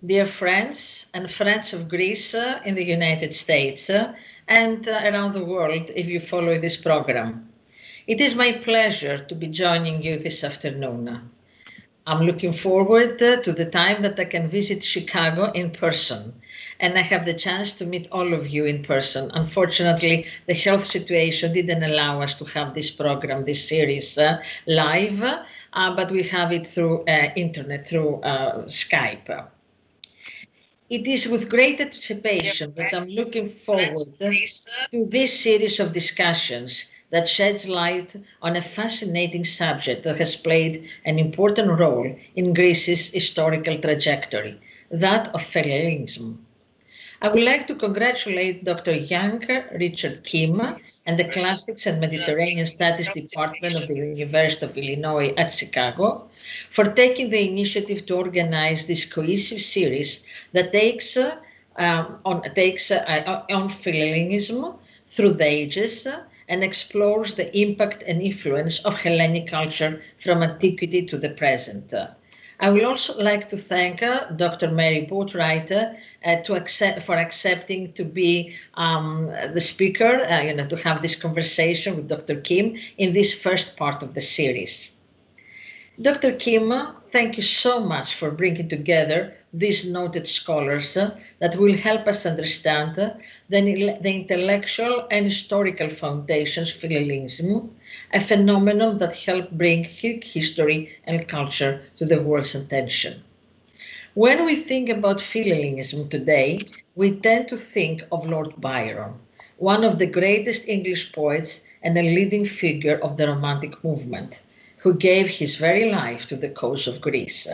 dear friends and friends of Greece in the United States and around the world if you follow this program. It is my pleasure to be joining you this afternoon. I'm looking forward to the time that I can visit Chicago in person, and I have the chance to meet all of you in person. Unfortunately, the health situation didn't allow us to have this program, this series live, but we have it through internet, through Skype. It is with great anticipation that I'm looking forward to this series of discussions that sheds light on a fascinating subject that has played an important role in Greece's historical trajectory, that of Philhellenism. I would like to congratulate Dr. Young Richard Kim and the Classics and Mediterranean Studies Department of the University of Illinois at Chicago for taking the initiative to organize this cohesive series that takes on Philhellenism through the ages and explores the impact and influence of Hellenic culture from antiquity to the present. I would also like to thank Dr. Mary Boatwright for accepting to be the speaker, to have this conversation with Dr. Kim in this first part of the series. Dr. Kim, thank you so much for bringing together these noted scholars that will help us understand the intellectual and historical foundations of Philhellenism, a phenomenon that helped bring Greek history and culture to the world's attention. When we think about Philhellenism today, we tend to think of Lord Byron, one of the greatest English poets and a leading figure of the Romantic movement, who gave his very life to the cause of Greece.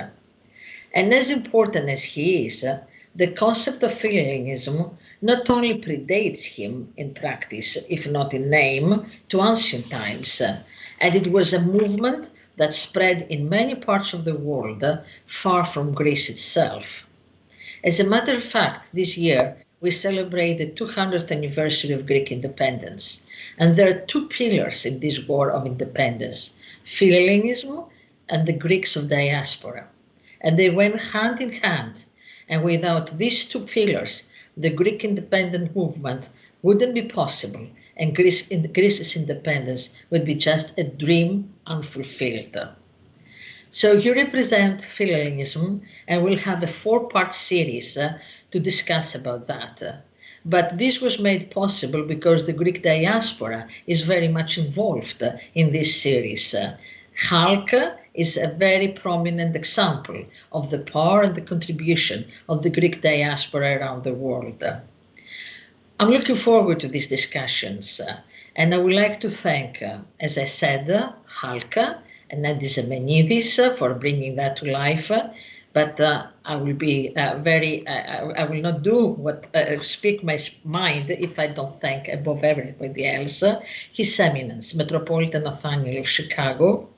And as important as he is, the concept of Philhellenism not only predates him in practice, if not in name, to ancient times, and it was a movement that spread in many parts of the world, far from Greece itself. As a matter of fact, this year we celebrate the 200th anniversary of Greek independence, and there are two pillars in this war of independence: Philhellenism and the Greeks of diaspora. And they went hand in hand. And without these two pillars, the Greek independent movement wouldn't be possible, and Greece's independence would be just a dream unfulfilled. So you represent Philhellenism, and we'll have a 4-part series to discuss about that. But this was made possible because the Greek diaspora is very much involved in this series. HALC is a very prominent example of the power and the contribution of the Greek diaspora around the world. I'm looking forward to these discussions, and I would like to thank, as I said, HALC and Aeneid for bringing that to life. But I will be I will not speak my mind if I don't thank, above everybody else, His Eminence, Metropolitan Nathaniel of Chicago,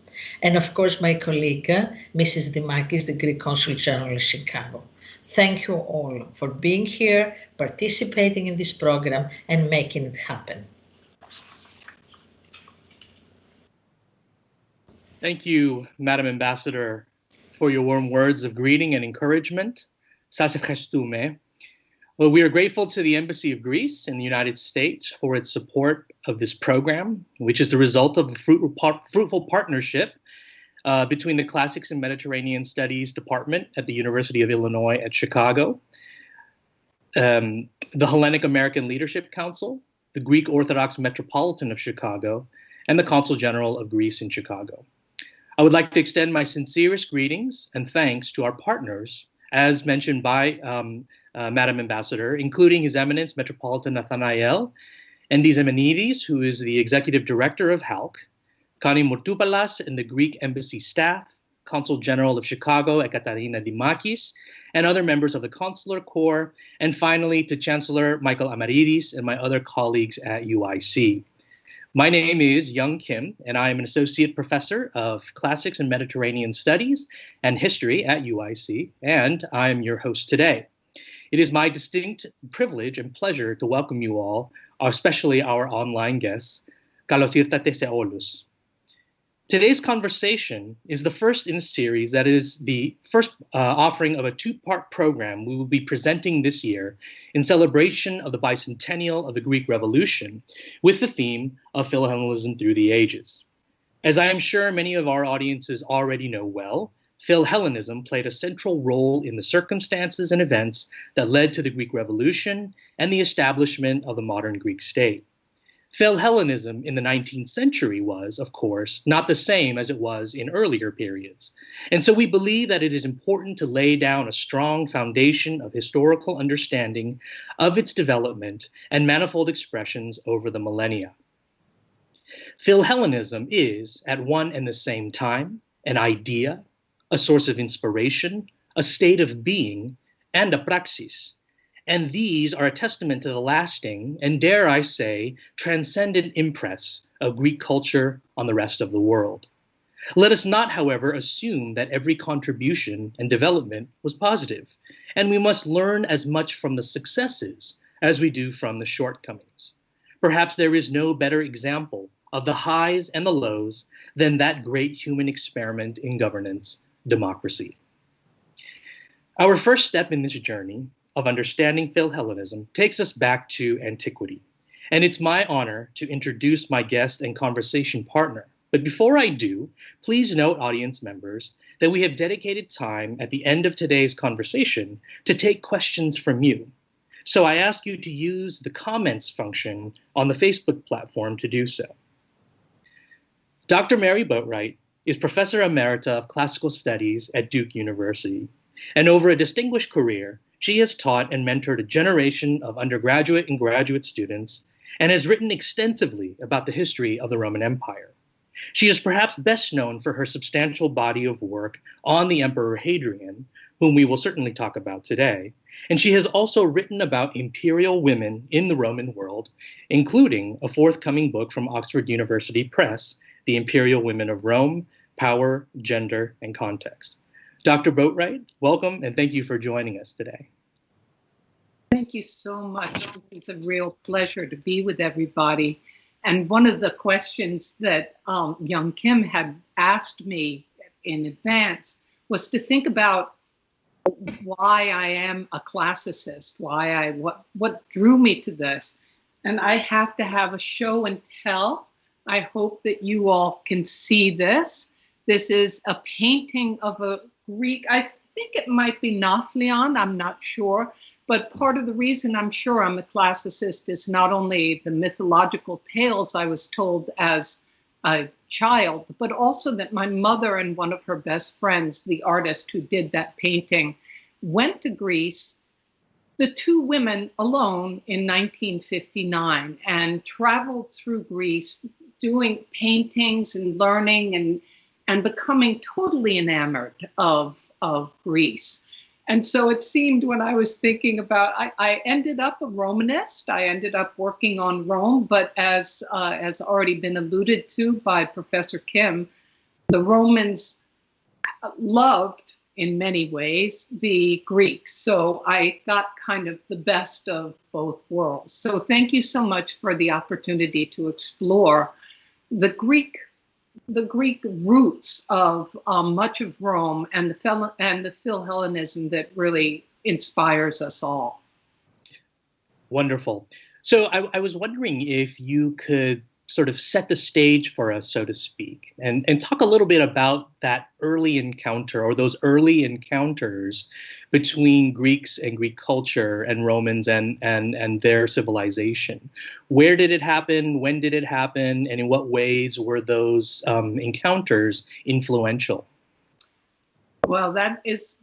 and of course my colleague, Mrs. Dimakis, the Greek Consulate General of Chicago. Thank you all for being here, participating in this program, and making it happen. Thank you, Madam Ambassador, for your warm words of greeting and encouragement. Σας ευχαριστούμε. Well, we are grateful to the Embassy of Greece in the United States for its support of this program, which is the result of the fruitful partnership between the Classics and Mediterranean Studies Department at the University of Illinois at Chicago, the Hellenic American Leadership Council, the Greek Orthodox Metropolitan of Chicago, and the Consul General of Greece in Chicago. I would like to extend my sincerest greetings and thanks to our partners, as mentioned by Madam Ambassador, including His Eminence Metropolitan Nathaniel, Endis Emenidis, who is the Executive Director of HALC, Connie Mortoupalas and the Greek Embassy staff, Consul General of Chicago, Ekaterina Dimakis, and other members of the Consular Corps, and finally to Chancellor Michael Amaridis and my other colleagues at UIC. My name is Young Kim, and I am an Associate Professor of Classics and Mediterranean Studies and History at UIC, and I am your host today. It is my distinct privilege and pleasure to welcome you all, especially our online guests. Kalos ήρθατε σε όλους. Today's conversation is the first in a series that is the first offering of a two-part program we will be presenting this year in celebration of the bicentennial of the Greek Revolution with the theme of Philhellenism through the ages. As I am sure many of our audiences already know well, Philhellenism played a central role in the circumstances and events that led to the Greek Revolution and the establishment of the modern Greek state. Philhellenism in the 19th century was, of course, not the same as it was in earlier periods. And so we believe that it is important to lay down a strong foundation of historical understanding of its development and manifold expressions over the millennia. Philhellenism is, at one and the same time, an idea, a source of inspiration, a state of being, and a praxis. And these are a testament to the lasting, and dare I say, transcendent impress of Greek culture on the rest of the world. Let us not, however, assume that every contribution and development was positive, and we must learn as much from the successes as we do from the shortcomings. Perhaps there is no better example of the highs and the lows than that great human experiment in governance, democracy. Our first step in this journey of understanding Philhellenism takes us back to antiquity. And it's my honor to introduce my guest and conversation partner. But before I do, please note, audience members, that we have dedicated time at the end of today's conversation to take questions from you. So I ask you to use the comments function on the Facebook platform to do so. Dr. Mary Boatwright is Professor Emerita of Classical Studies at Duke University. And over a distinguished career, she has taught and mentored a generation of undergraduate and graduate students and has written extensively about the history of the Roman Empire. She is perhaps best known for her substantial body of work on the Emperor Hadrian, whom we will certainly talk about today. And she has also written about imperial women in the Roman world, including a forthcoming book from Oxford University Press, The Imperial Women of Rome, Power, Gender, and Context. Dr. Boatwright, welcome, and thank you for joining us today. Thank you so much. It's a real pleasure to be with everybody. And one of the questions that young Kim had asked me in advance was to think about why I am a classicist, what drew me to this. And I have to have a show and tell. I hope that you all can see this. This is a painting of a Greek, I think it might be Naflion, I'm not sure, but part of the reason I'm sure I'm a classicist is not only the mythological tales I was told as a child, but also that my mother and one of her best friends, the artist who did that painting, went to Greece, the two women alone in 1959, and traveled through Greece doing paintings and learning and becoming totally enamored of Greece. And so it seemed when I was thinking about, I ended up a Romanist. I ended up working on Rome, but as already been alluded to by Professor Kim, the Romans loved, in many ways, the Greeks. So I got kind of the best of both worlds. So thank you so much for the opportunity to explore the Greek roots of much of Rome and the Philhellenism that really inspires us all. Wonderful. So I was wondering if you could sort of set the stage for us, so to speak, and talk a little bit about that early encounter or those early encounters between Greeks and Greek culture and Romans and their civilization. Where did it happen? When did it happen? And in what ways were those encounters influential? Well, that is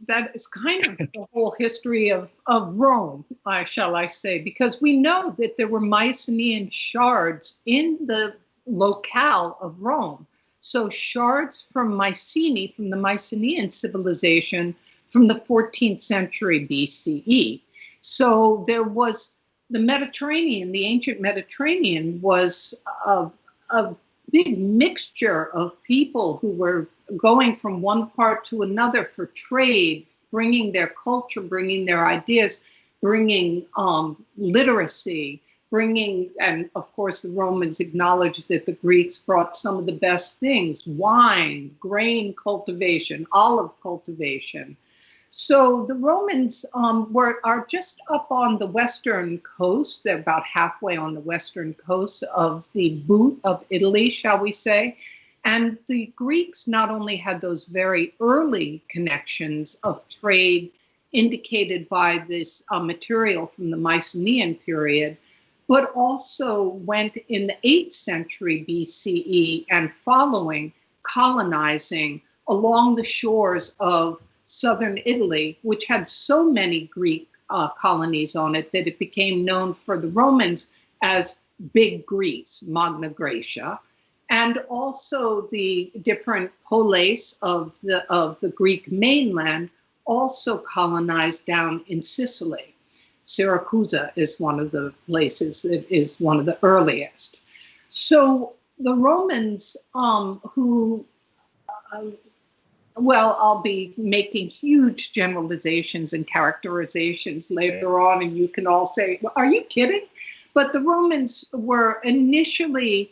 kind of the whole history of Rome, shall I say, because we know that there were Mycenaean shards in the locale of Rome. So shards from Mycenae, from the Mycenaean civilization from the 14th century BCE. So there was the Mediterranean, the ancient Mediterranean was a big mixture of people who were going from one part to another for trade, bringing their culture, bringing their ideas, bringing literacy, bringing, and of course the Romans acknowledged that the Greeks brought some of the best things: wine, grain cultivation, olive cultivation. So the Romans are just up on the western coast. They're about halfway on the western coast of the boot of Italy, shall we say. And the Greeks not only had those very early connections of trade indicated by this material from the Mycenaean period, but also went in the 8th century BCE and following, colonizing along the shores of southern Italy, which had so many Greek colonies on it that it became known for the Romans as Big Greece, Magna Graecia, and also the different polis of the Greek mainland also colonized down in Sicily. Syracuse is one of the places that is one of the earliest. So the Romans I'll be making huge generalizations and characterizations later on, and you can all say, well, are you kidding? But the Romans were initially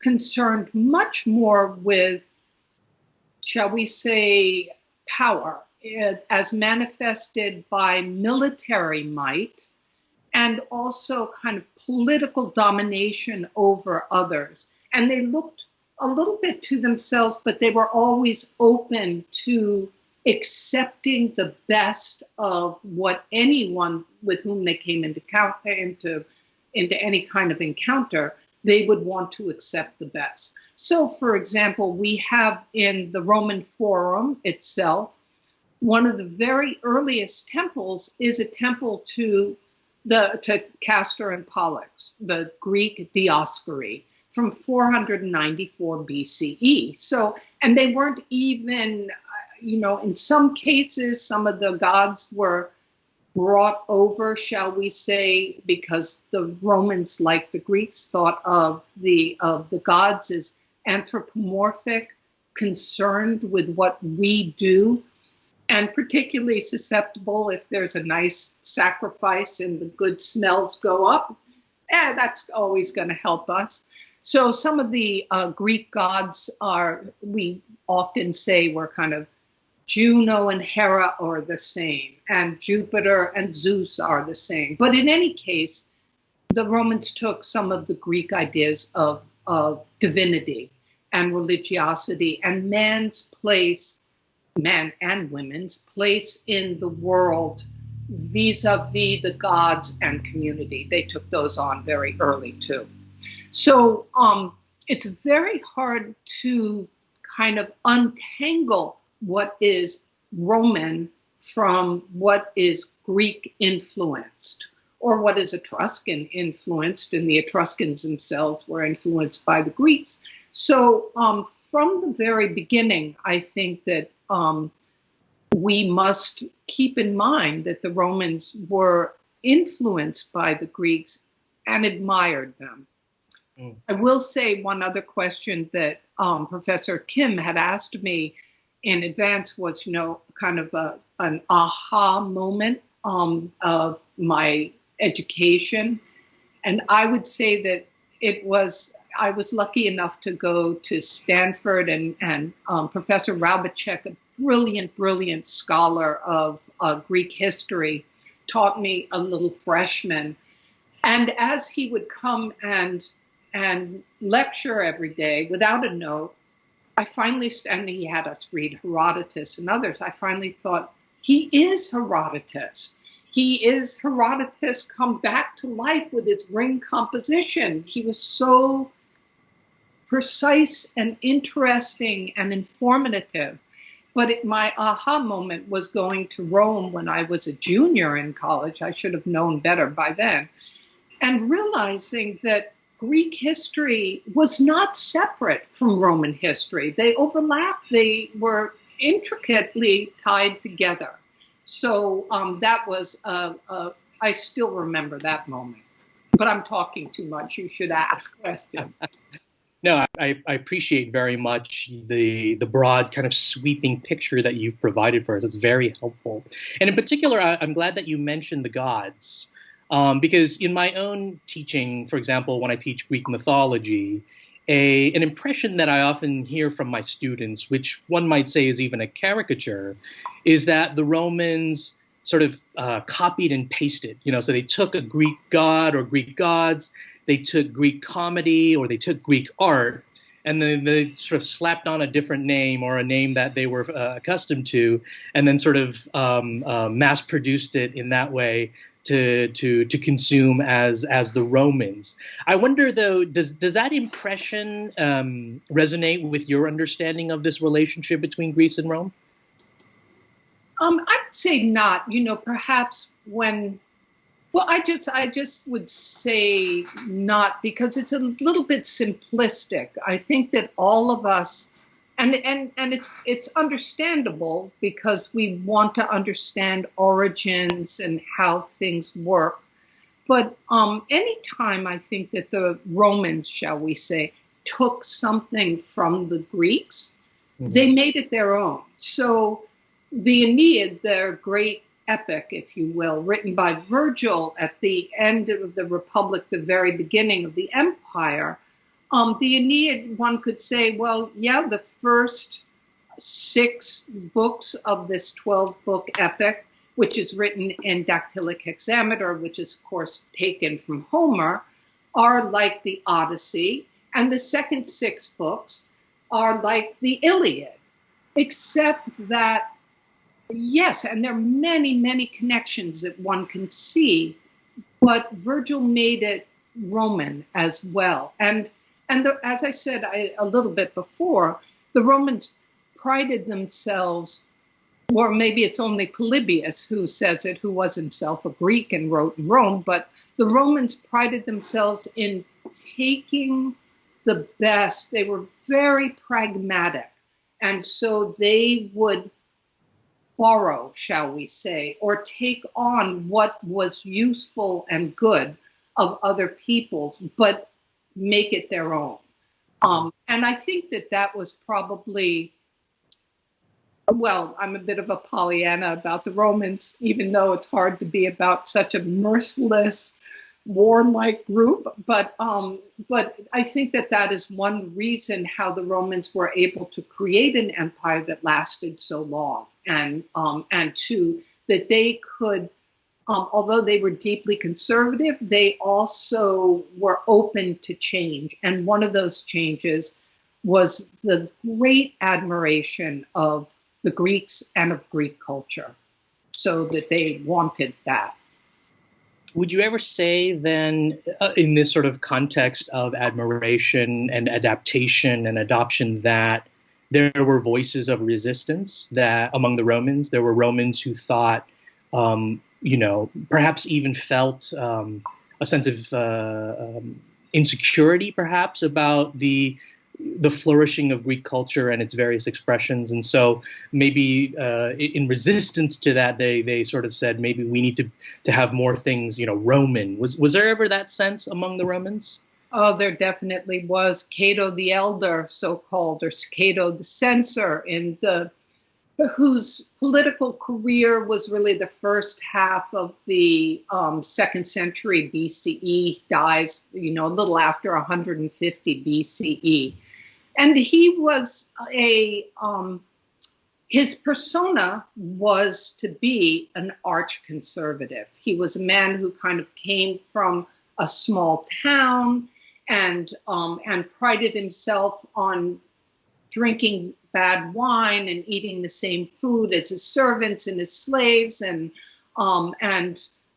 concerned much more with, shall we say, power, as manifested by military might and also kind of political domination over others. And they looked a little bit to themselves, but they were always open to accepting the best of what anyone with whom they came into any kind of encounter, they would want to accept the best. So, for example, we have in the Roman Forum itself, one of the very earliest temples is a temple to Castor and Pollux, the Greek Dioscuri, from 494 BCE. So, and they weren't even, in some cases, some of the gods were brought over, shall we say, because the Romans, like the Greeks, thought of the gods as anthropomorphic, concerned with what we do, and particularly susceptible if there's a nice sacrifice and the good smells go up. That's always going to help us. So some of the Greek gods we often say were kind of Juno and Hera are the same, and Jupiter and Zeus are the same. But in any case, the Romans took some of the Greek ideas of divinity and religiosity and man's place, men and women's place in the world vis-a-vis the gods and community. They took those on very early too. So it's very hard to kind of untangle what is Roman from what is Greek influenced or what is Etruscan influenced, and the Etruscans themselves were influenced by the Greeks. So from the very beginning, I think that we must keep in mind that the Romans were influenced by the Greeks and admired them. I will say one other question that Professor Kim had asked me in advance was, kind of an aha moment of my education. And I would say that I was lucky enough to go to Stanford, and Professor Raubacek, a brilliant scholar of Greek history, taught me a little freshman. And as he would come and lecture every day without a note, and he had us read Herodotus and others, I finally thought, he is Herodotus. He is Herodotus come back to life with his ring composition. He was so precise and interesting and informative. But my aha moment was going to Rome when I was a junior in college. I should have known better by then. And realizing that Greek history was not separate from Roman history. They overlapped. They were intricately tied together. So that was, I still remember that moment. But I'm talking too much. You should ask questions. No, I appreciate very much the broad kind of sweeping picture that you've provided for us. It's very helpful. And in particular, I'm glad that you mentioned the gods. Because in my own teaching, for example, when I teach Greek mythology, an impression that I often hear from my students, which one might say is even a caricature, is that the Romans sort of copied and pasted. So they took a Greek god or Greek gods, they took Greek comedy, or they took Greek art, and then they sort of slapped on a different name or a name that they were accustomed to, and then sort of mass produced it in that way to consume as the Romans. I wonder, though, does that impression resonate with your understanding of this relationship between Greece and Rome? I'd say not. Perhaps I just would say not, because it's a little bit simplistic. I think that all of us, and it's understandable, because we want to understand origins and how things work. But anytime I think that the Romans, shall we say, took something from the Greeks, they made it their own. So the Aeneid, their great epic, if you will, written by Virgil at the end of the Republic, the very beginning of the Empire, the Aeneid, one could say, well, yeah, the first 6 books of this 12-book epic, which is written in dactylic hexameter, which is, of course, taken from Homer, are like the Odyssey, and the second 6 books are like the Iliad, except that, yes, and there are many, many connections that one can see, but Virgil made it Roman as well. And as I said a little bit before, the Romans prided themselves, or maybe it's only Polybius who says it, who was himself a Greek and wrote in Rome, but the Romans prided themselves in taking the best. They were very pragmatic, and so they would borrow, shall we say, or take on what was useful and good of other people's, but make it their own. And I think that was probably, well, I'm a bit of a Pollyanna about the Romans, even though it's hard to be about such a merciless, warlike group. But I think that is one reason how the Romans were able to create an empire that lasted so long, and that they could, although they were deeply conservative, they also were open to change. And one of those changes was the great admiration of the Greeks and of Greek culture, so that they wanted that. Would you ever say then, in this sort of context of admiration and adaptation and adoption, that there were voices of resistance that among the Romans? There were Romans who thought, perhaps even felt a sense of insecurity, perhaps, about the flourishing of Greek culture and its various expressions. And so maybe in resistance to that, they sort of said, maybe we need to have more things, Roman. Was there ever that sense among the Romans? Oh, there definitely was. Cato the Elder, so-called, or Cato the Censor, whose political career was really the first half of the 2nd century BCE, dies, a little after 150 BCE. And he was his persona was to be an arch conservative. He was a man who kind of came from a small town and prided himself on drinking bad wine and eating the same food as his servants and his slaves, and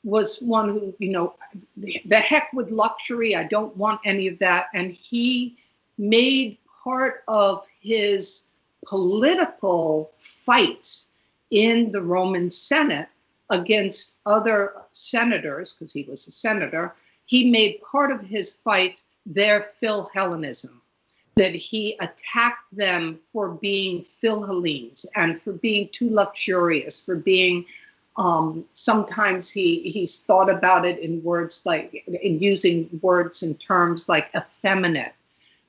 was one who, the heck with luxury, I don't want any of that. And he made part of his political fights in the Roman Senate against other senators, because he was a senator, he made part of his fight their Philhellenism, that he attacked them for being Philhellenes and for being too luxurious, for being, sometimes he's thought about it in words like, in using words and terms like effeminate,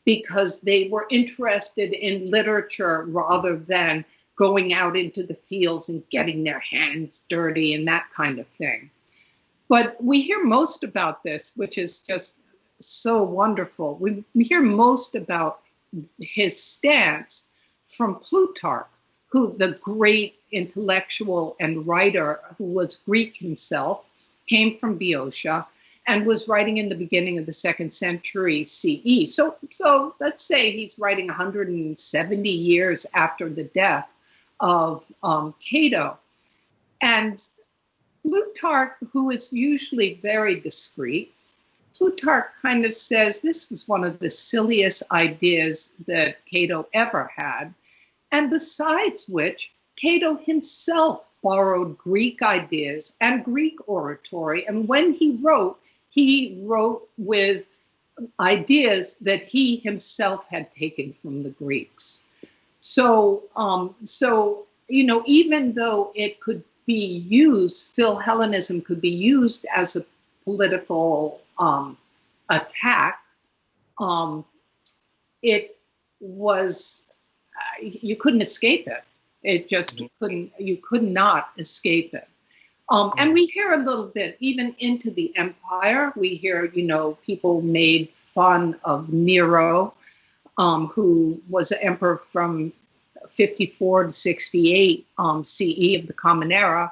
because they were interested in literature rather than going out into the fields and getting their hands dirty and that kind of thing. But we hear most about this, which is just so wonderful. We hear most about his stance from Plutarch, who the great intellectual and writer who was Greek himself, came from Boeotia, and was writing in the beginning of the 2nd century CE. So let's say he's writing 170 years after the death of Cato. And Plutarch, who is usually very discreet, Plutarch kind of says this was one of the silliest ideas that Cato ever had. And besides which, Cato himself borrowed Greek ideas and Greek oratory. And when he wrote with ideas that he himself had taken from the Greeks. So even though it could be used, Philhellenism could be used as a political attack, it was, you couldn't escape it. It just you could not escape it. And we hear a little bit, even into the empire, we hear, people made fun of Nero, who was the emperor from 54 to 68 CE of the Common Era,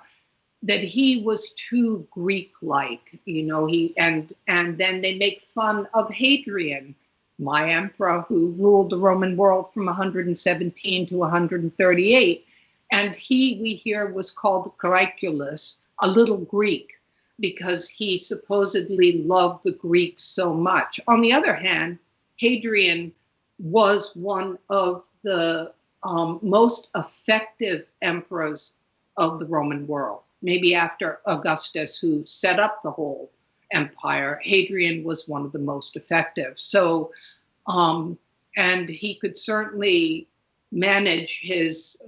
that he was too Greek-like, and then they make fun of Hadrian, my emperor who ruled the Roman world from 117 to 138. And we hear, was called Caraculus, a little Greek, because he supposedly loved the Greeks so much. On the other hand, Hadrian was one of the most effective emperors of the Roman world. Maybe after Augustus, who set up the whole empire, Hadrian was one of the most effective. So, and he could certainly manage his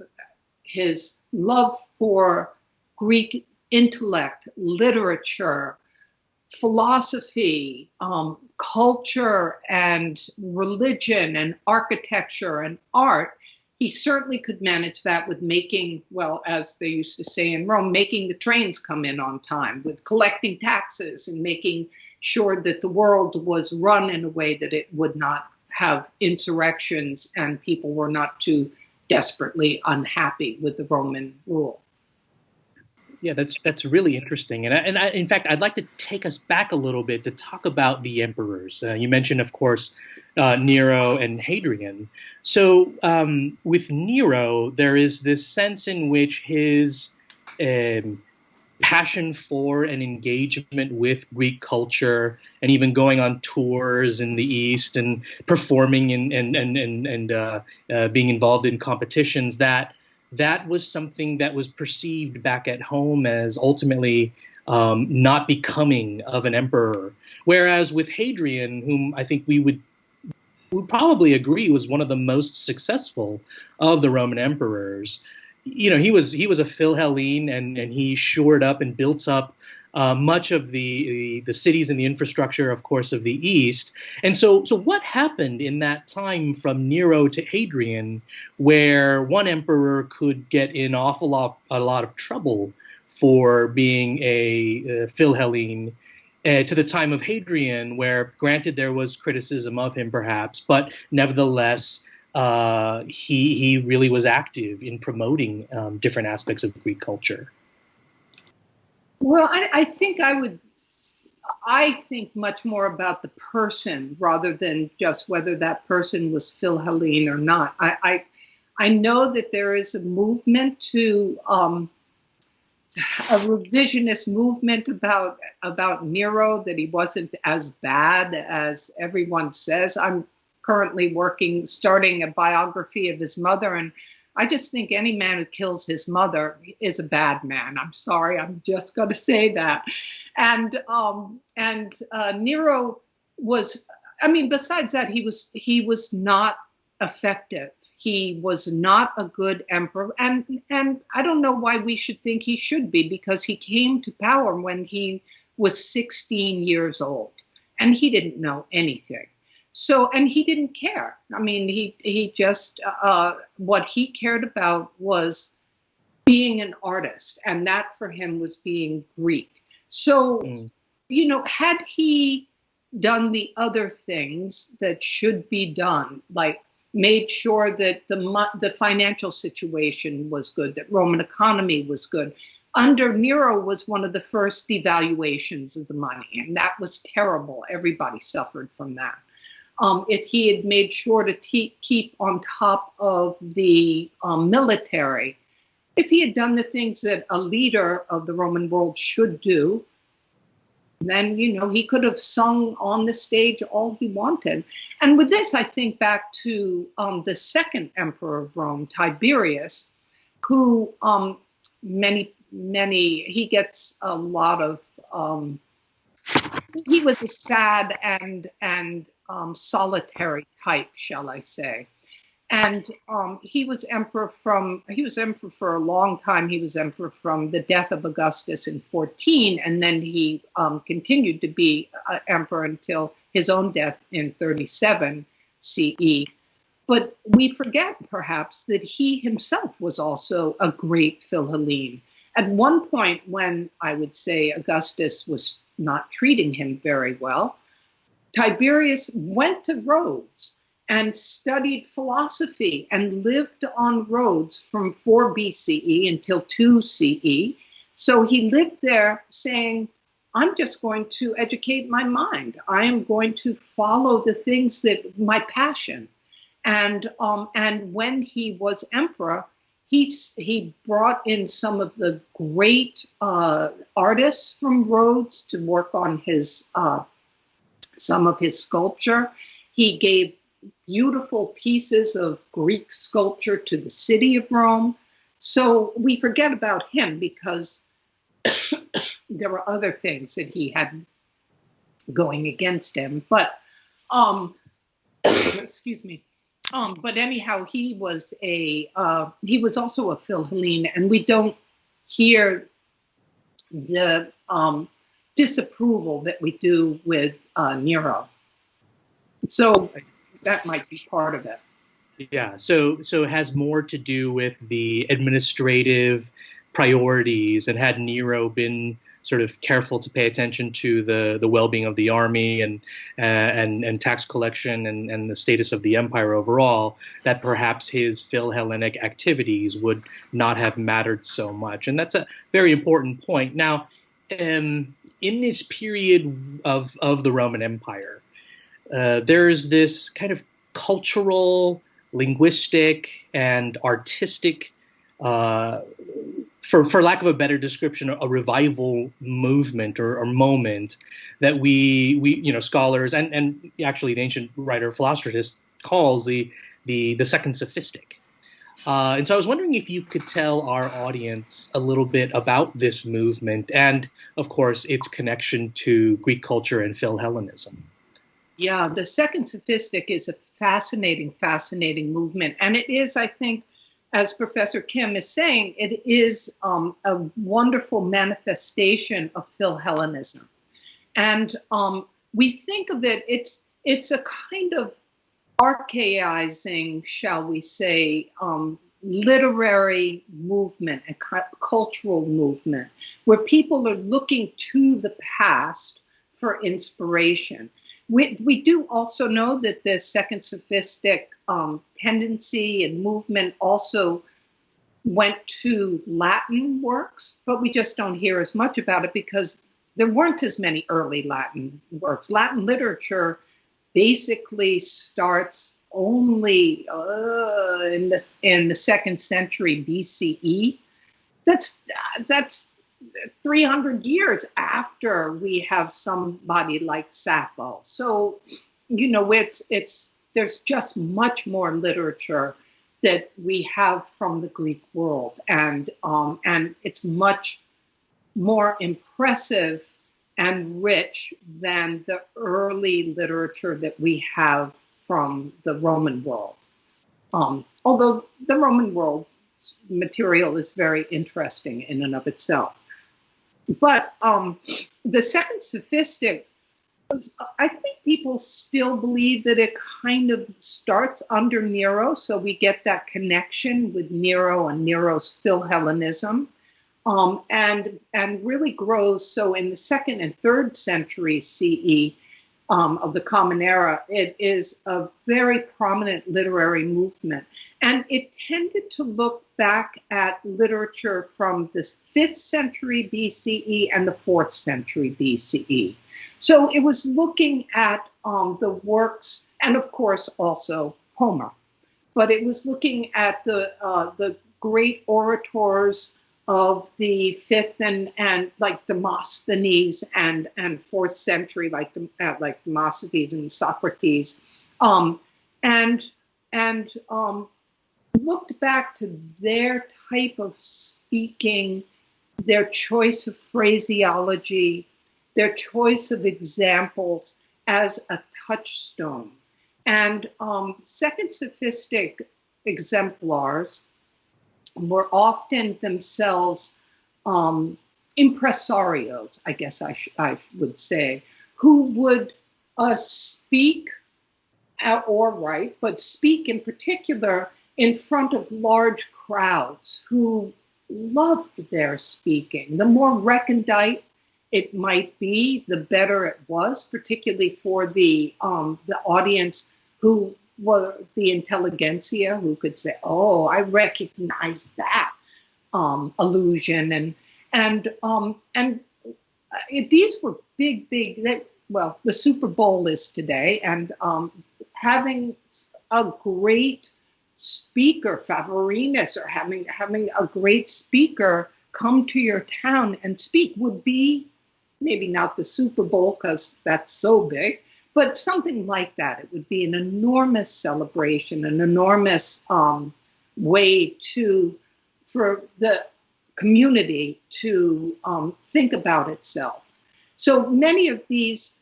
love for Greek intellect, literature, philosophy, culture, and religion, and architecture, and art. He certainly could manage that with making, well, as they used to say in Rome, making the trains come in on time, with collecting taxes and making sure that the world was run in a way that it would not have insurrections and people were not too desperately unhappy with the Roman rule. Yeah, that's really interesting. And in fact, I'd like to take us back a little bit to talk about the emperors. You mentioned, of course, Nero and Hadrian. So with Nero, there is this sense in which his passion for and engagement with Greek culture, and even going on tours in the East and performing and being involved in competitions, that was something that was perceived back at home as ultimately not becoming of an emperor. Whereas with Hadrian, whom I think we would probably agree was one of the most successful of the Roman emperors, he was a Philhellene, and he shored up and built up much of the cities and the infrastructure, of course, of the East. And so what happened in that time from Nero to Hadrian, where one emperor could get in a lot of trouble for being a Philhellene, to the time of Hadrian, where, granted, there was criticism of him perhaps, but nevertheless, he really was active in promoting different aspects of Greek culture. Well, I think I think much more about the person rather than just whether that person was Philhellene or not. I know that there is a movement to a revisionist movement about Nero, that he wasn't as bad as everyone says. I'm currently starting a biography of his mother, and I just think any man who kills his mother is a bad man. I'm sorry, I'm just going to say that. And Nero was, besides that, he was not effective. He was not a good emperor, and I don't know why we should think he should be, because he came to power when he was 16 years old, and he didn't know anything. So, and he didn't care. He just, what he cared about was being an artist, and that for him was being Greek. So, had he done the other things that should be done, like made sure that the financial situation was good, that Roman economy was good. Under Nero was one of the first devaluations of the money, and that was terrible. Everybody suffered from that. If he had made sure to keep on top of the military, if he had done the things that a leader of the Roman world should do, then, he could have sung on the stage all he wanted. And with this, I think back to the second emperor of Rome, Tiberius, who he gets a lot of, he was a sad and solitary type, shall I say. And he was emperor for a long time. He was emperor from the death of Augustus in 14, and then he continued to be emperor until his own death in 37 CE. But we forget, perhaps, that he himself was also a great Philhellene. At one point, when I would say Augustus was not treating him very well, Tiberius went to Rhodes and studied philosophy and lived on Rhodes from 4 BCE until 2 CE. So he lived there saying, I'm just going to educate my mind. I am going to follow the things that my passion. And when he was emperor, he brought in some of the great artists from Rhodes to work on his some of his sculpture. He gave beautiful pieces of Greek sculpture to the city of Rome. So we forget about him because there were other things that he had going against him. But excuse me. But anyhow, he was also a Philhellene, and we don't hear the disapproval that we do with Nero. So that might be part of it. Yeah, so it has more to do with the administrative priorities, and had Nero been sort of careful to pay attention to the well-being of the army and tax collection and the status of the empire overall, that perhaps his Philhellenic activities would not have mattered so much. And that's a very important point. Now, in this period of the Roman Empire, there's this kind of cultural, linguistic, and artistic, for lack of a better description, a revival movement or moment that we scholars and actually the ancient writer Philostratus calls the second sophistic. And so I was wondering if you could tell our audience a little bit about this movement and, of course, its connection to Greek culture and Philhellenism. Yeah, the second sophistic is a fascinating movement. And it is, I think, as Professor Kim is saying, it is a wonderful manifestation of Philhellenism. And we think of it, it's a kind of archaizing, shall we say, literary movement and cultural movement, where people are looking to the past for inspiration. We do also know that the second sophistic tendency and movement also went to Latin works, but we just don't hear as much about it because there weren't as many early Latin works. Latin literature basically starts only in the 2nd century BCE. That's 300 years after we have somebody like Sappho. So, there's just much more literature that we have from the Greek world, and it's much more impressive and rich than the early literature that we have from the Roman world. Although the Roman world material is very interesting in and of itself. But the second sophistic, I think people still believe that it kind of starts under Nero, so we get that connection with Nero and Nero's Philhellenism. and really grows. So in the 2nd and 3rd century CE of the Common Era, it is a very prominent literary movement. And it tended to look back at literature from the 5th century BCE and the 4th century BCE. So it was looking at the works, and of course also Homer, but it was looking at the great orators of the 5th and like Demosthenes and 4th century, like Demosthenes and Socrates, and looked back to their type of speaking, their choice of phraseology, their choice of examples as a touchstone. And second sophistic exemplars were often themselves impresarios, I guess I would say, who would speak or write, but speak in particular in front of large crowds who loved their speaking. The more recondite it might be, the better it was, particularly for the audience who were the intelligentsia, who could say, "Oh, I recognize that allusion," and these were big. Well, the Super Bowl is today, and having a great speaker, Favorinus, or having a great speaker come to your town and speak would be maybe not the Super Bowl because that's so big, but something like that. It would be an enormous celebration, an enormous way for the community to think about itself. So many of these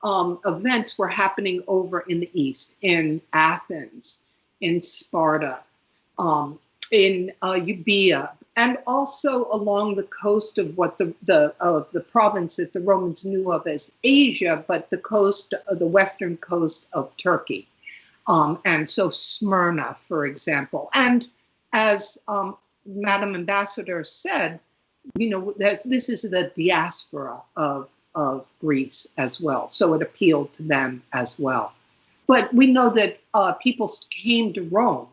events were happening over in the East, in Athens, in Sparta, in Euboea, and also along the coast of what the province that the Romans knew of as Asia, but the western coast of Turkey, and so Smyrna, for example. And as Madam Ambassador said, this is the diaspora of Greece as well, so it appealed to them as well. But we know that people came to Rome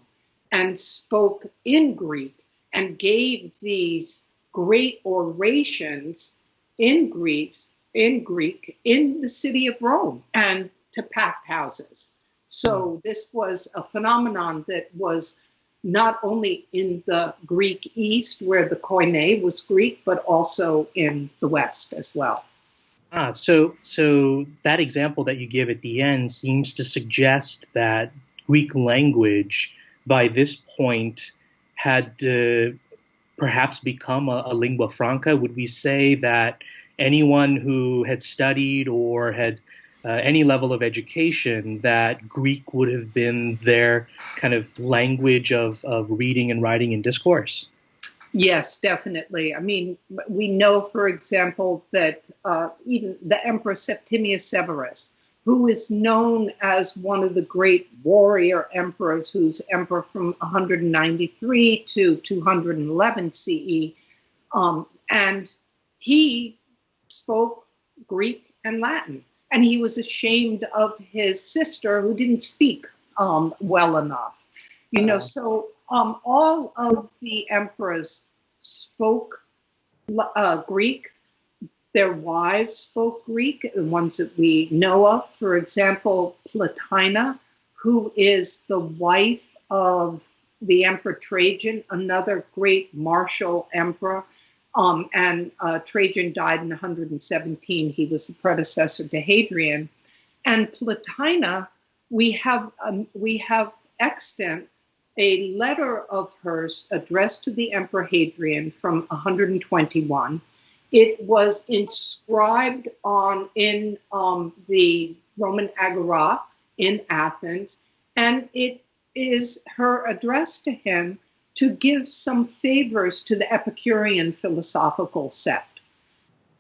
and spoke in Greek and gave these great orations in Greek in the city of Rome and to packed houses. So this was a phenomenon that was not only in the Greek East, where the Koine was Greek, but also in the West as well. So that example that you give at the end seems to suggest that Greek language by this point had perhaps become a lingua franca. Would we say that anyone who had studied or had any level of education, that Greek would have been their kind of language of reading and writing and discourse? Yes, definitely. I mean, we know, for example, that even the Emperor Septimius Severus, who is known as one of the great warrior emperors, who's emperor from 193 to 211 CE, and he spoke Greek and Latin, and he was ashamed of his sister who didn't speak well enough. So all of the emperors spoke Greek. Their wives spoke Greek, the ones that we know of. For example, Plotina, who is the wife of the Emperor Trajan, another great martial emperor. And Trajan died in 117. He was the predecessor to Hadrian. And Plotina, we have extant a letter of hers addressed to the Emperor Hadrian from 121. It was inscribed in the Roman Agora in Athens, and it is her address to him to give some favors to the Epicurean philosophical sect.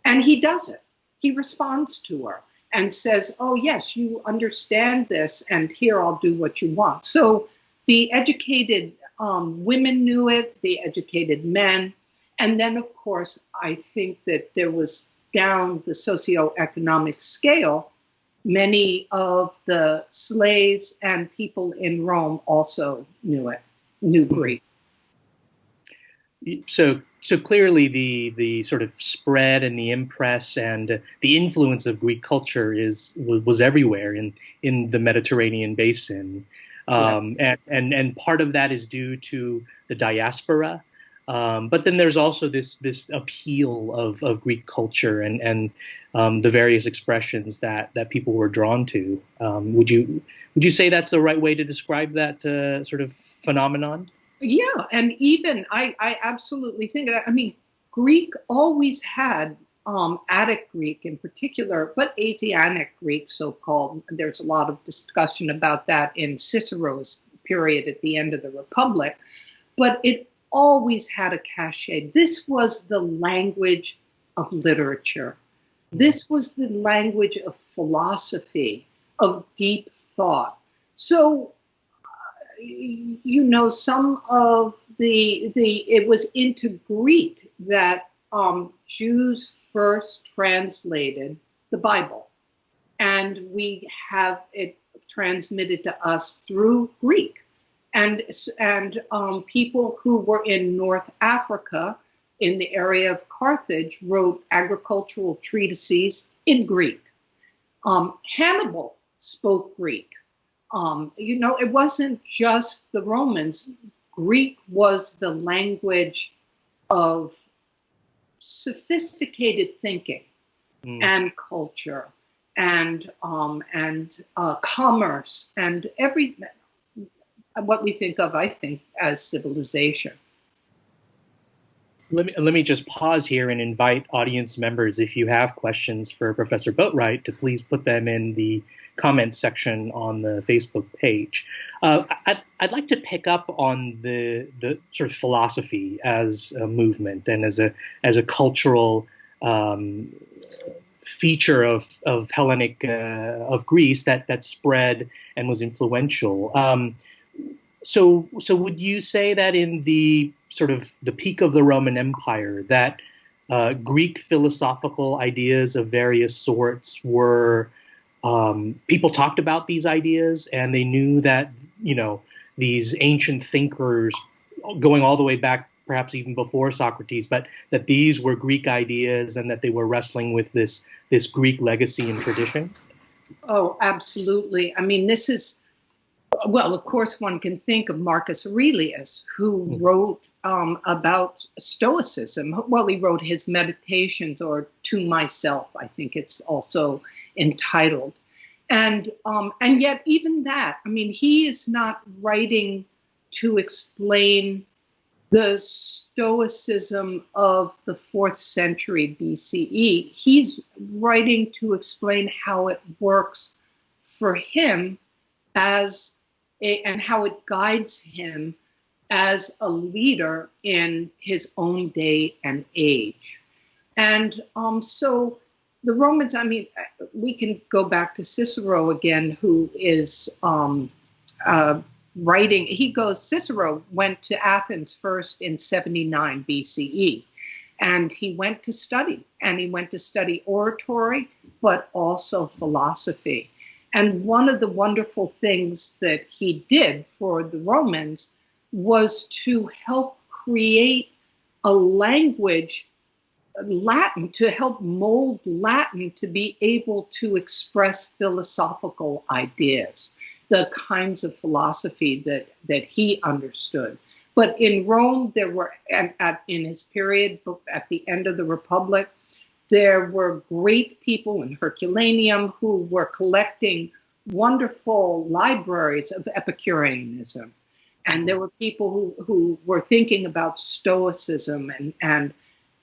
And he does it. He responds to her and says, "Oh, yes, you understand this, and here I'll do what you want." So the educated women knew it, the educated men, And then, of course, I think that there was down the socioeconomic scale, many of the slaves and people in Rome also knew Greek. So clearly the sort of spread and the impress and the influence of Greek culture was everywhere in the Mediterranean basin. And part of that is due to the diaspora. But then there's also this appeal of Greek culture and the various expressions that people were drawn to. Would you say that's the right way to describe that sort of phenomenon? Yeah, and even I absolutely think that. I mean, Greek always had Attic Greek in particular, but Asiatic Greek, so-called. There's a lot of discussion about that in Cicero's period at the end of the Republic, but it always had a cachet. This was the language of literature. This was the language of philosophy, of deep thought. So, some of it was into Greek that Jews first translated the Bible, and we have it transmitted to us through Greek. And people who were in North Africa, in the area of Carthage, wrote agricultural treatises in Greek. Hannibal spoke Greek. It wasn't just the Romans. Greek was the language of sophisticated thinking and culture and commerce and what we think of, I think, as civilization. Let me just pause here and invite audience members, if you have questions for Professor Boatwright, to please put them in the comments section on the Facebook page. I'd like to pick up on the sort of philosophy as a movement and as a cultural feature of Hellenic of Greece that spread and was influential. So would you say that in the sort of the peak of the Roman Empire, that Greek philosophical ideas of various sorts were, people talked about these ideas and they knew that, these ancient thinkers going all the way back, perhaps even before Socrates, but that these were Greek ideas and that they were wrestling with this Greek legacy and tradition? Oh, absolutely. I mean, this is, well, of course, one can think of Marcus Aurelius, who wrote about Stoicism. Well, he wrote his Meditations, or To Myself, I think it's also entitled. And yet even that, I mean, he is not writing to explain the Stoicism of the 4th century BCE. He's writing to explain how it works for him and how it guides him as a leader in his own day and age. And so the Romans, I mean, we can go back to Cicero again, who is writing. Cicero went to Athens first in 79 BCE, and he went to study oratory, but also philosophy. And one of the wonderful things that he did for the Romans was to help create a language, Latin, to help mold Latin to be able to express philosophical ideas, the kinds of philosophy that he understood. But in Rome, there were, in his period, at the end of the Republic, there were great people in Herculaneum who were collecting wonderful libraries of Epicureanism. And there were people who were thinking about Stoicism. And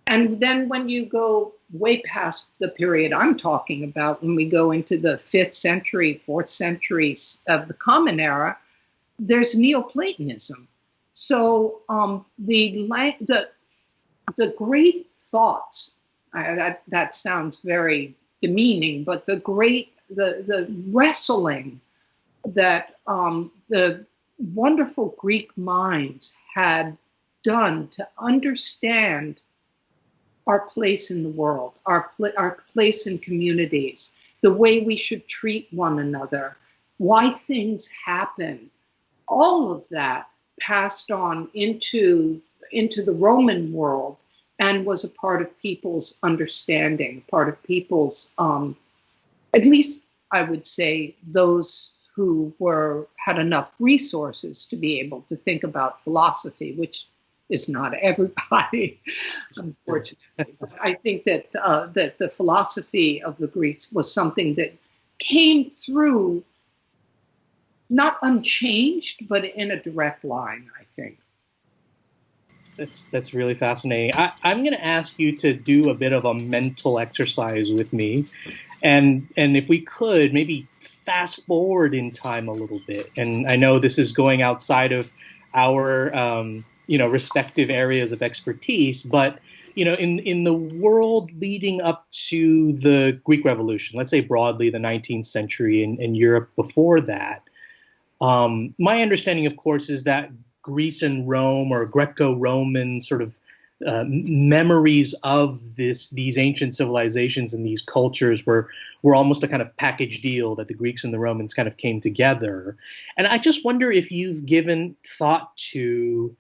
then when you go way past the period I'm talking about, when we go into the 5th century, 4th centuries of the Common Era, there's Neoplatonism. So the great thoughts, that sounds very demeaning, but the wrestling that the wonderful Greek minds had done to understand our place in the world, our place in communities, the way we should treat one another, why things happen, all of that passed on into the Roman world and was a part of people's understanding, part of people's, at least I would say, those who had enough resources to be able to think about philosophy, which is not everybody, unfortunately. But I think that that the philosophy of the Greeks was something that came through, not unchanged, but in a direct line, I think. That's really fascinating. I'm going to ask you to do a bit of a mental exercise with me, and if we could maybe fast forward in time a little bit. And I know this is going outside of our respective areas of expertise, but in the world leading up to the Greek Revolution, let's say broadly the 19th century and Europe before that. My understanding, of course, is that Greece and Rome, or Greco-Roman sort of memories of these ancient civilizations and these cultures were almost a kind of package deal, that the Greeks and the Romans kind of came together. And I just wonder if you've given thought to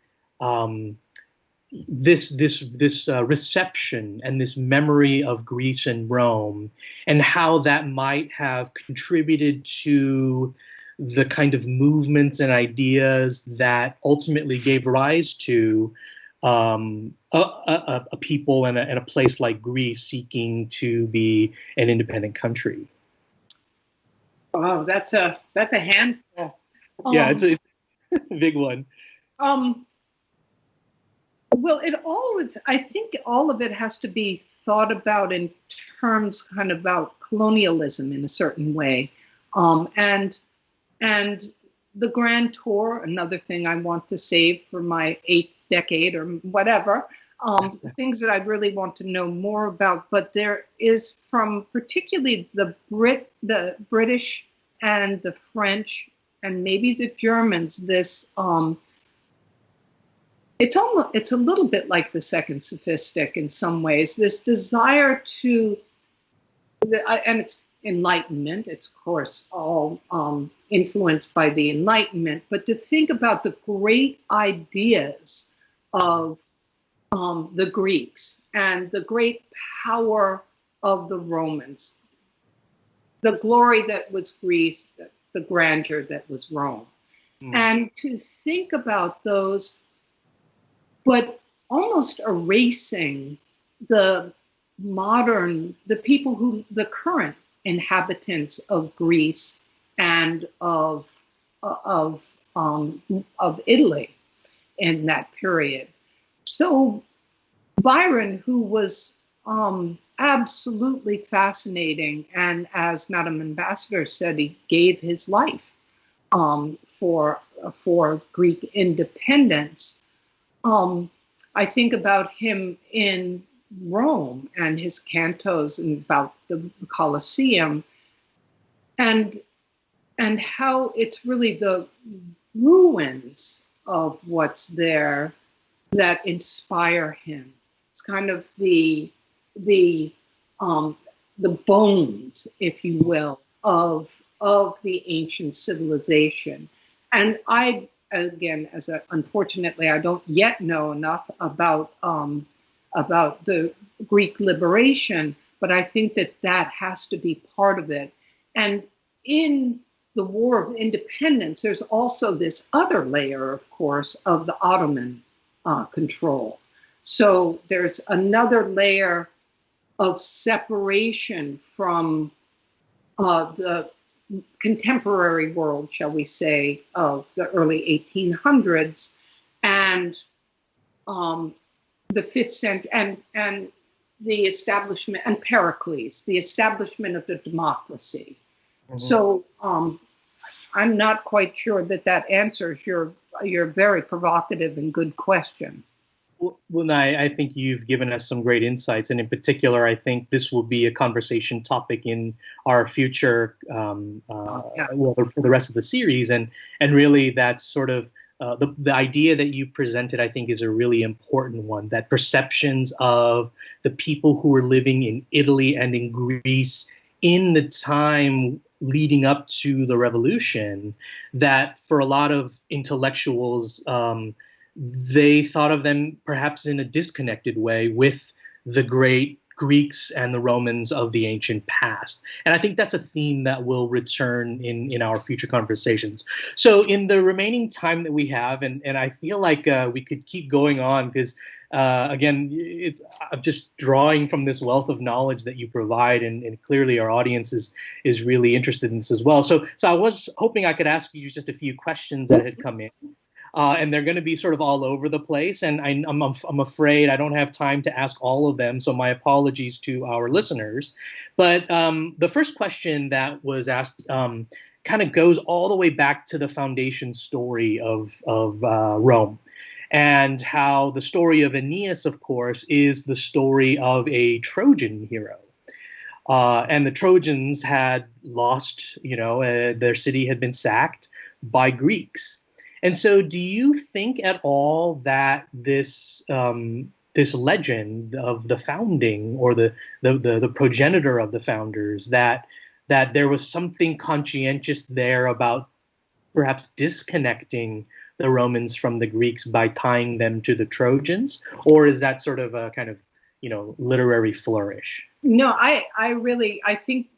this reception and this memory of Greece and Rome, and how that might have contributed to the kind of movements and ideas that ultimately gave rise to a people and a place like Greece seeking to be an independent country. Oh, that's a handful. Yeah, it's a big one. Well, I think all of it has to be thought about in terms kind of about colonialism in a certain way, and the Grand Tour, another thing I want to save for my 8th decade or whatever, things that I really want to know more about. But there is, from particularly the British and the French and maybe the Germans, this it's a little bit like the Second Sophistic in some ways, this desire to, and it's Enlightenment, it's of course all influenced by the Enlightenment, but to think about the great ideas of the Greeks and the great power of the Romans, the glory that was Greece, the grandeur that was Rome, and to think about those, but almost erasing the current inhabitants of Greece and of Italy in that period. So Byron, who was absolutely fascinating, and as Madam Ambassador said, he gave his life for Greek independence. I think about him in Rome and his cantos and about the Colosseum, and how it's really the ruins of what's there that inspire him. It's kind of the bones, if you will, of the ancient civilization. And unfortunately, I don't yet know enough about the Greek liberation, but I think that has to be part of it. And in the War of Independence, there's also this other layer, of course, of the Ottoman control. So there's another layer of separation from the contemporary world, shall we say, of the early 1800s, and the 5th century, and the establishment, and Pericles, the establishment of the democracy. Mm-hmm. So I'm not quite sure that answers your very provocative and good question. Well, I think you've given us some great insights, and in particular, I think this will be a conversation topic in our future, for the rest of the series, and really that's sort of the idea that you presented, I think, is a really important one, that perceptions of the people who were living in Italy and in Greece in the time leading up to the revolution, that for a lot of intellectuals, they thought of them perhaps in a disconnected way with the great Greeks and the Romans of the ancient past. And I think that's a theme that will return in our future conversations. So in the remaining time that we have, and I feel like we could keep going on because, again, I'm just drawing from this wealth of knowledge that you provide, and clearly our audience is really interested in this as well. So I was hoping I could ask you just a few questions that had come in. And they're going to be sort of all over the place. And I'm afraid I don't have time to ask all of them. So my apologies to our listeners. But the first question that was asked kind of goes all the way back to the foundation story of Rome, and how the story of Aeneas, of course, is the story of a Trojan hero. And the Trojans had lost, their city had been sacked by Greeks. And so, do you think at all that this legend of the founding, or the progenitor of the founders, that there was something conscientious there about perhaps disconnecting the Romans from the Greeks by tying them to the Trojans, or is that sort of a kind of literary flourish? No, I think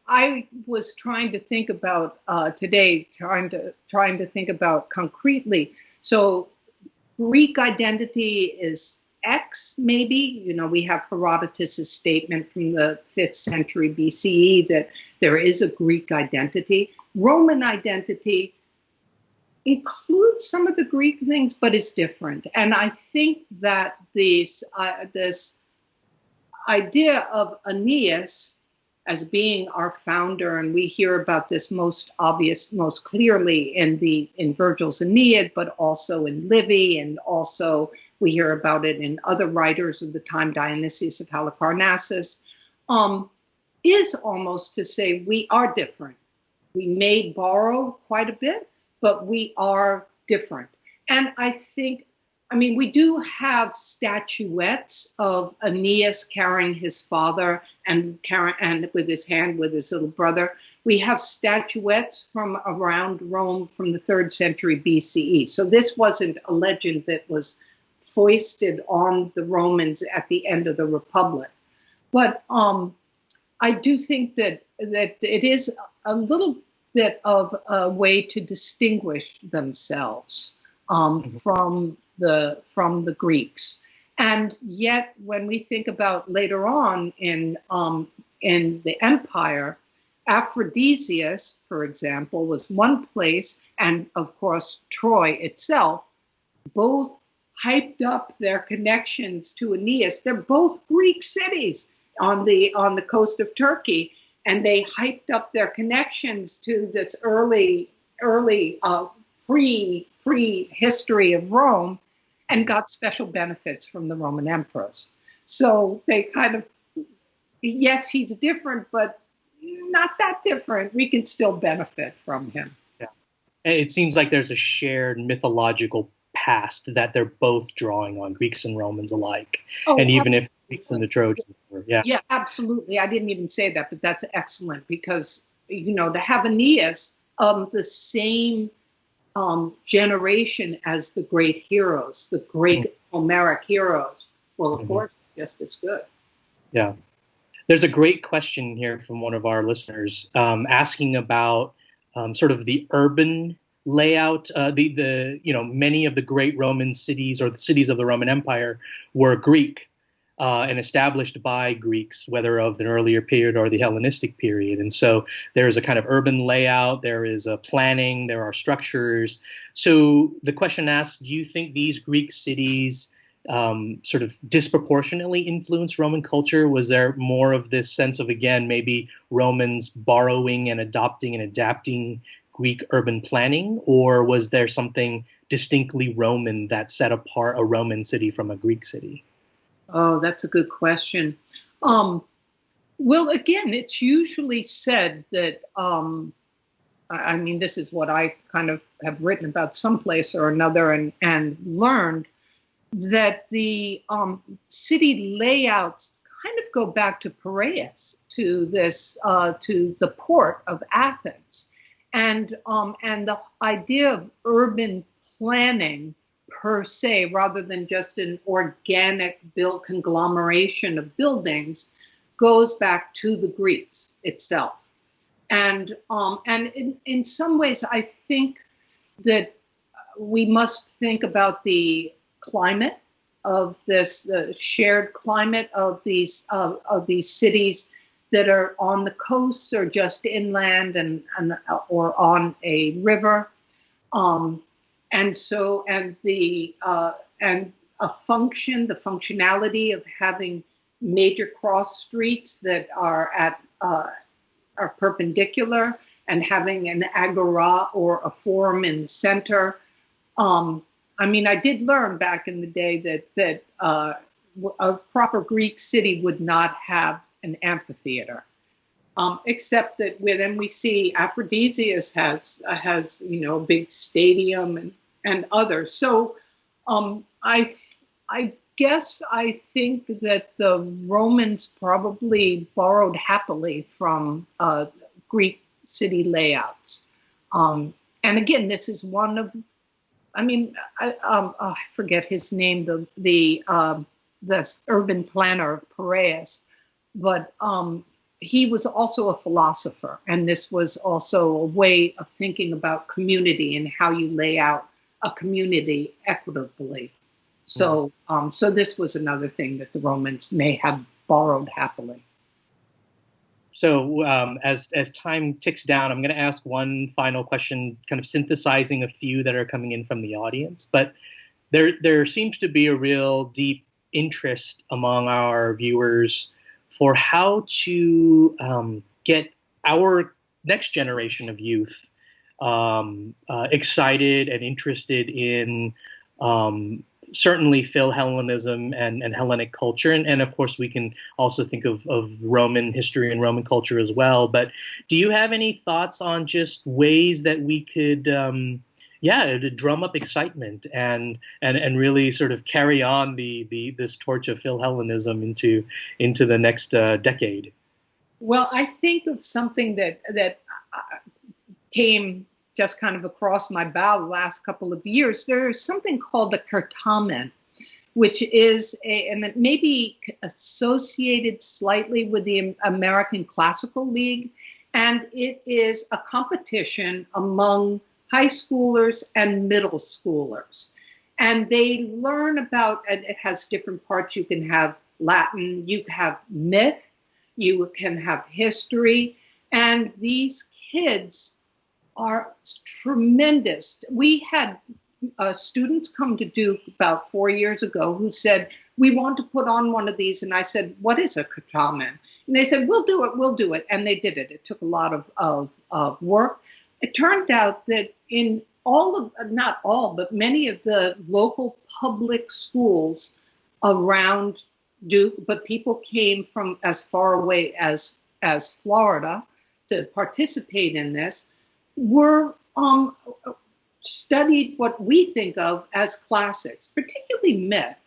I was trying to think about today, trying to think about concretely. So Greek identity is X, maybe. We have Herodotus's statement from the 5th century BCE that there is a Greek identity. Roman identity includes some of the Greek things, but it's different. And I think that this idea of Aeneas as being our founder, and we hear about this most clearly in Virgil's Aeneid, but also in Livy, and also we hear about it in other writers of the time, Dionysius of Halicarnassus, is almost to say we are different. We may borrow quite a bit, but we are different. And I think, we do have statuettes of Aeneas carrying his father and with his hand with his little brother. We have statuettes from around Rome from the 3rd century BCE. So this wasn't a legend that was foisted on the Romans at the end of the Republic. But I do think that it is a little bit of a way to distinguish themselves from the Greeks. And yet, when we think about later on in the empire, Aphrodisias, for example, was one place, and of course Troy itself, both hyped up their connections to Aeneas. They're both Greek cities on the coast of Turkey, and they hyped up their connections to this early pre-history of Rome, and got special benefits from the Roman emperors. So they kind of, yes, he's different, but not that different. We can still benefit from him. Yeah. And it seems like there's a shared mythological past that they're both drawing on, Greeks and Romans alike. And even if Greeks and the Trojans were, Yeah, absolutely. I didn't even say that, but that's excellent because, to have Aeneas of the same generation as the great heroes, the great Homeric heroes, well, of course, just as good. Yeah. There's a great question here from one of our listeners asking about sort of the urban layout. Many of the great Roman cities, or the cities of the Roman Empire, were Greek and established by Greeks, whether of the earlier period or the Hellenistic period. And so there's a kind of urban layout, there is a planning, there are structures. So the question asks, do you think these Greek cities sort of disproportionately influenced Roman culture? Was there more of this sense of, again, maybe Romans borrowing and adopting and adapting Greek urban planning? Or was there something distinctly Roman that set apart a Roman city from a Greek city? Oh, that's a good question. Well, again, it's usually said that I mean, this is what I kind of have written about someplace or another and learned, that the city layouts kind of go back to Piraeus, to this, to the port of Athens, and the idea of urban planning per se, rather than just an organic built conglomeration of buildings, goes back to the Greeks itself. And in some ways, I think that we must think about the climate of this, the shared climate of these cities that are on the coasts or just inland and or on a river, and the functionality of having major cross streets that are perpendicular, and having an agora or a forum in the center. I mean, I did learn back in the day that a proper Greek city would not have an amphitheater, except that then we see Aphrodisias has a big stadium and others. So I guess I think that the Romans probably borrowed happily from Greek city layouts. And again, this is one of, I forget his name, the urban planner of Piraeus, but he was also a philosopher, and this was also a way of thinking about community and how you lay out a community equitably. So, so this was another thing that the Romans may have borrowed happily. So as time ticks down, I'm going to ask one final question, kind of synthesizing a few that are coming in from the audience. But there seems to be a real deep interest among our viewers for how to get our next generation of youth excited and interested in certainly Philhellenism and Hellenic culture. And of course, we can also think of Roman history and Roman culture as well. But do you have any thoughts on just ways that we could, to drum up excitement and really sort of carry on this torch of Philhellenism into the next decade? Well, I think of something that came just kind of across my bow the last couple of years. There's something called a Certamen, which is and it may be associated slightly with the American Classical League, and it is a competition among high schoolers and middle schoolers. And they learn about, and it has different parts. You can have Latin, you can have myth, you can have history, and these kids are tremendous. We had students come to Duke about 4 years ago who said, we want to put on one of these. And I said, what is a Certamen? And they said, we'll do it. And they did it. It took a lot of work. It turned out that in not all, but many of the local public schools around Duke, but people came from as far away as Florida to participate in this, were studied what we think of as classics, particularly myth.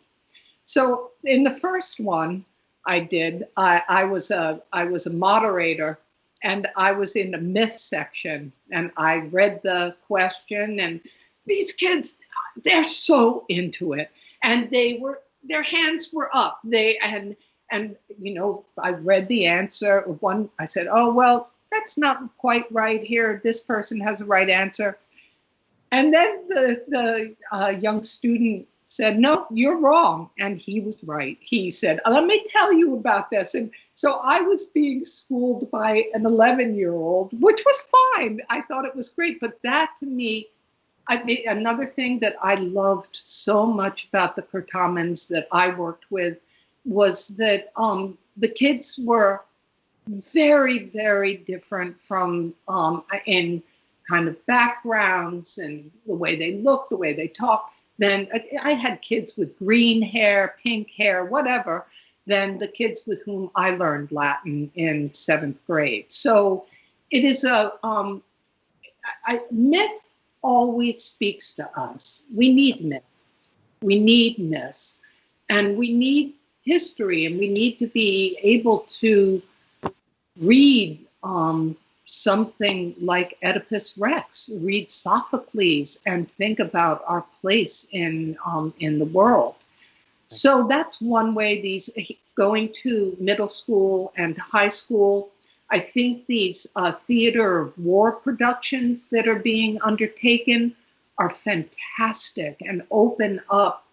So in the first one I did, I was a moderator, and I was in the myth section, and I read the question, and these kids, they're so into it, and their hands were up. And I read the answer. One, I said, oh well, that's not quite right here. This person has the right answer. And then the young student said, no, you're wrong. And he was right. He said, let me tell you about this. And so I was being schooled by an 11-year-old, which was fine. I thought it was great. But that to me, another thing that I loved so much about the Certamens that I worked with was that the kids were very, very different from in kind of backgrounds and the way they look, the way they talk. Then I had kids with green hair, pink hair, whatever, than the kids with whom I learned Latin in 7th grade. So it is myth always speaks to us. We need myth. We need myths. And we need history, and we need to be able to read something like Oedipus Rex, read Sophocles, and think about our place in the world. So that's one way. These going to middle school and high school, I think these theater of war productions that are being undertaken are fantastic and open up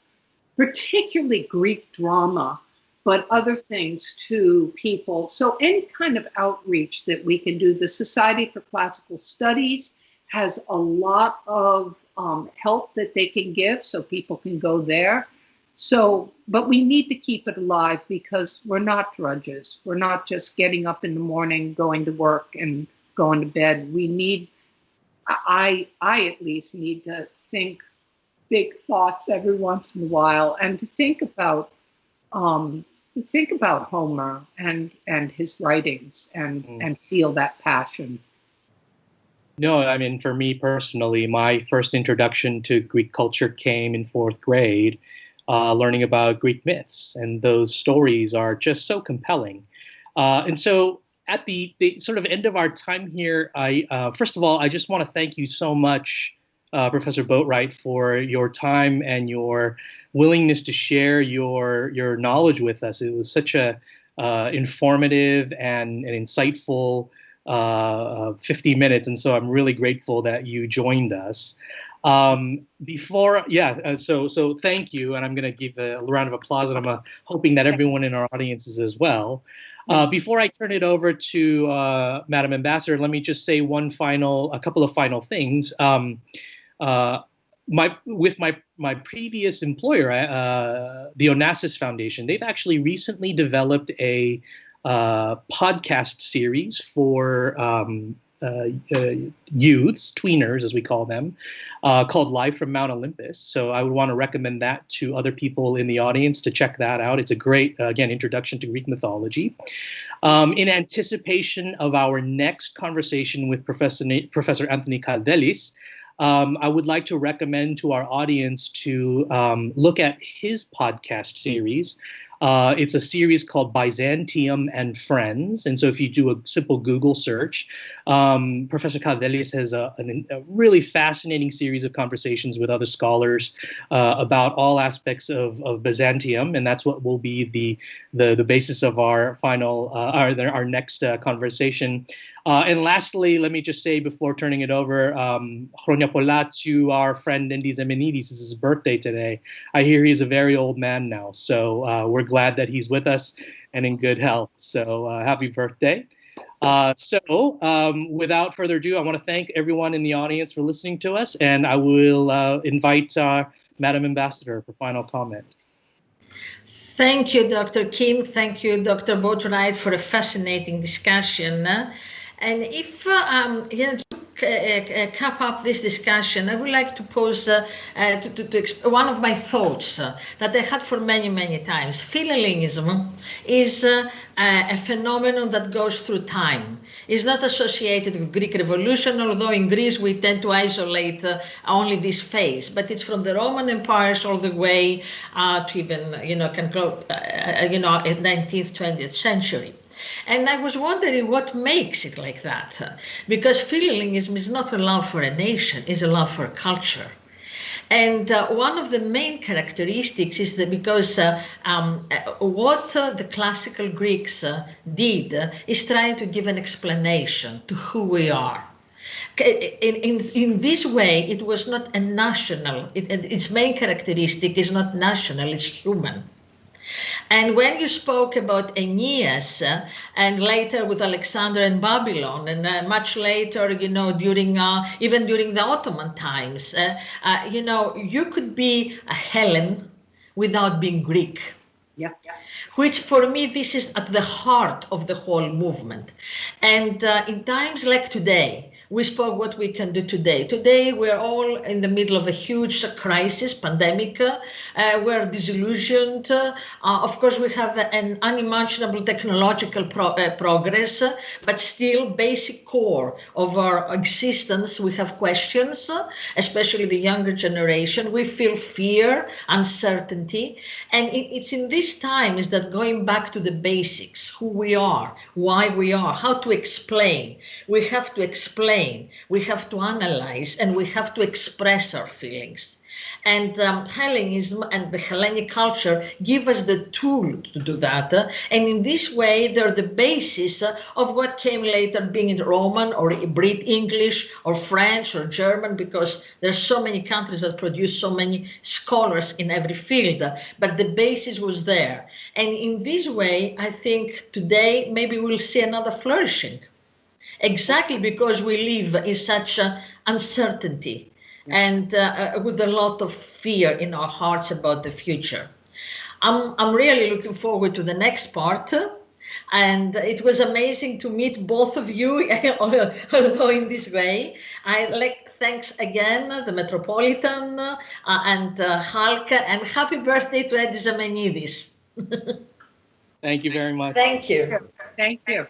particularly Greek drama, but other things to people. So any kind of outreach that we can do. The Society for Classical Studies has a lot of help that they can give, so people can go there. So, but we need to keep it alive because we're not drudges. We're not just getting up in the morning, going to work and going to bed. We need, I at least need to think big thoughts every once in a while, and to think about Homer and his writings and feel that passion. No, I mean, for me personally, my first introduction to Greek culture came in 4th grade, learning about Greek myths, and those stories are just so compelling. And so at the sort of end of our time here, first of all, I just want to thank you so much, Professor Boatwright, for your time and your willingness to share your knowledge with us. It was such a informative and an insightful 50 minutes, and so I'm really grateful that you joined us. So thank you, and I'm going to give a round of applause, and I'm hoping that everyone in our audience is as well. Before I turn it over to Madam Ambassador, let me just say a couple of final things. With my previous employer, the Onassis Foundation, they've actually recently developed a podcast series for youths, tweeners as we call them, called Live from Mount Olympus. So I would want to recommend that to other people in the audience to check that out. It's a great, again, introduction to Greek mythology. In anticipation of our next conversation with Professor Anthony Kaldelis, I would like to recommend to our audience to look at his podcast series. It's a series called Byzantium and Friends. And so if you do a simple Google search, Professor Kaldelis has a really fascinating series of conversations with other scholars about all aspects of Byzantium. And that's what will be the basis of our our next conversation. And lastly, let me just say before turning it over, Chronia Polla to our friend Endis Emenidis. It's his birthday today. I hear he's a very old man now, so we're glad that he's with us and in good health. So happy birthday. Without further ado, I want to thank everyone in the audience for listening to us, and I will invite Madam Ambassador for final comment. Thank you, Dr. Kim. Thank you, Dr. Boatwright, for a fascinating discussion. And if to cap up this discussion, I would like to pose one of my thoughts that I had for many, many times. Philhellenism is a phenomenon that goes through time. It's not associated with Greek Revolution, although in Greece we tend to isolate only this phase. But it's from the Roman empires all the way to even, can go, 19th, 20th century. And I was wondering what makes it like that, because Philhellenism is not a love for a nation, it's a love for a culture. And one of the main characteristics is that because what the classical Greeks did is trying to give an explanation to who we are. In this way, it was not a national, its main characteristic is not national, it's human. And when you spoke about Aeneas and later with Alexander and Babylon, and much later, during even during the Ottoman times, you could be a Hellen without being Greek. Yeah. Which for me, this is at the heart of the whole movement. And in times like today, we spoke what we can do today. Today, we're all in the middle of a huge crisis, pandemic. We're disillusioned. Of course, we have an unimaginable technological progress, but still basic core of our existence, we have questions, especially the younger generation. We feel fear, uncertainty. And it's in these times that going back to the basics, who we are, why we are, how to explain. We have to explain, we have to analyze, and we have to express our feelings. And Hellenism and the Hellenic culture give us the tool to do that. And in this way, they're the basis of what came later, being it Roman or Brit English or French or German, because there's so many countries that produce so many scholars in every field. But the basis was there. And in this way, I think today maybe we'll see another flourishing. Exactly because we live in such uncertainty and with a lot of fear in our hearts about the future. I'm really looking forward to the next part. And it was amazing to meet both of you, although in this way. Thanks again, the Metropolitan and HALC, and happy birthday to Edis Amenidis. Thank you very much. Thank you. Thank you.